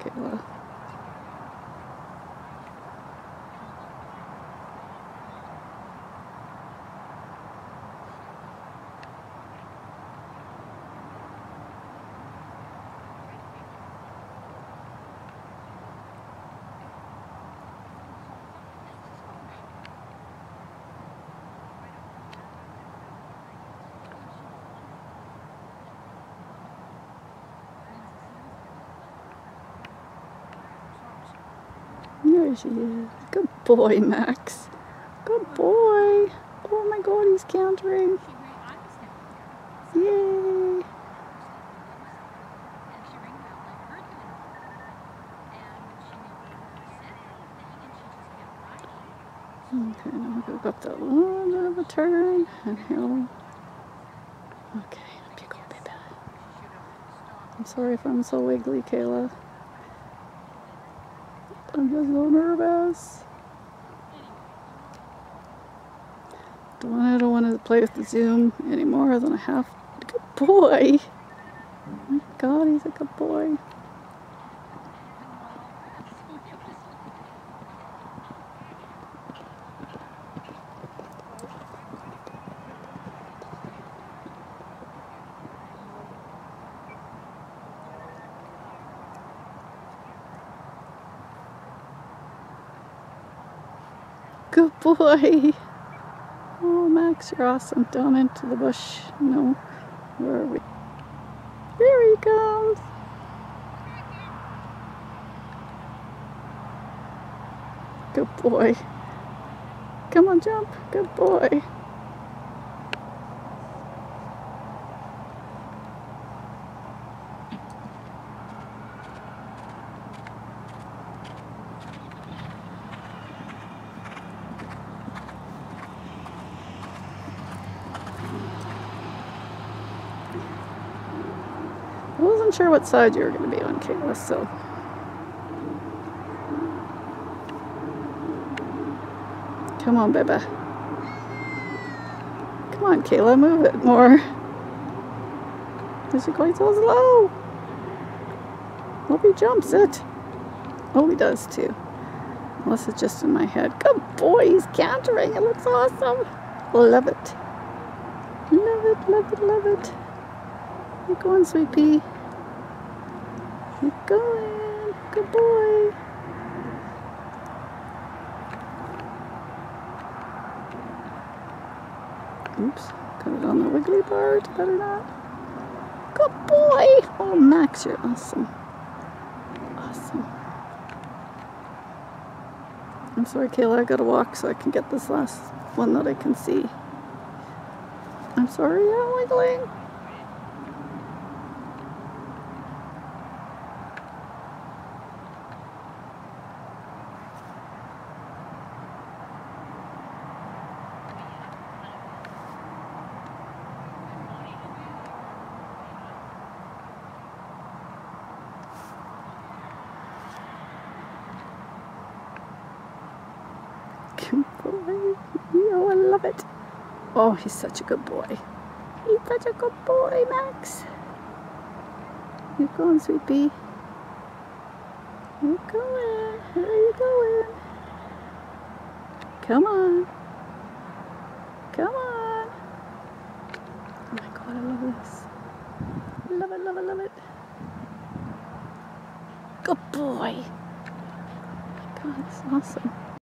Kayla. There she is. Good boy, Max. Good boy. Oh my god, he's cantering. Yay. Okay, now we'll go up that little bit of a turn and he'll... Okay, up you go, baby. I'm sorry if I'm so wiggly, Kayla. I'm just so nervous. I don't want to play with the zoom any more than I have. Good boy. Oh my god, he's a good boy. Good boy. Oh, Max, you're awesome. Down into the bush. No, where are we? There he comes. Good boy. Come on, jump. Good boy. I wasn't sure what side you were going to be on, Kayla, so... Come on, baby. Come on, Kayla, move it more. Is he going so slow? Hope he jumps it. Oh, he does too. Unless it's just in my head. Good boy, he's cantering. It looks awesome. Love it. Love it, love it, love it. You're going, sweet pea. You're going. Good boy. Oops, got it on the wiggly part. Better not. Good boy. Oh, Max, you're awesome. Awesome. I'm sorry, Kayla, I gotta walk so I can get this last one that I can see. I'm sorry, I'm wiggling. Good boy. Oh, I love it. Oh, he's such a good boy. He's such a good boy, Max. You're going, sweet pea. You're going. Where are you going? Come on. Come on. Oh my god, I love this. Love it, love it, love it. Good boy. Oh my god, it's awesome.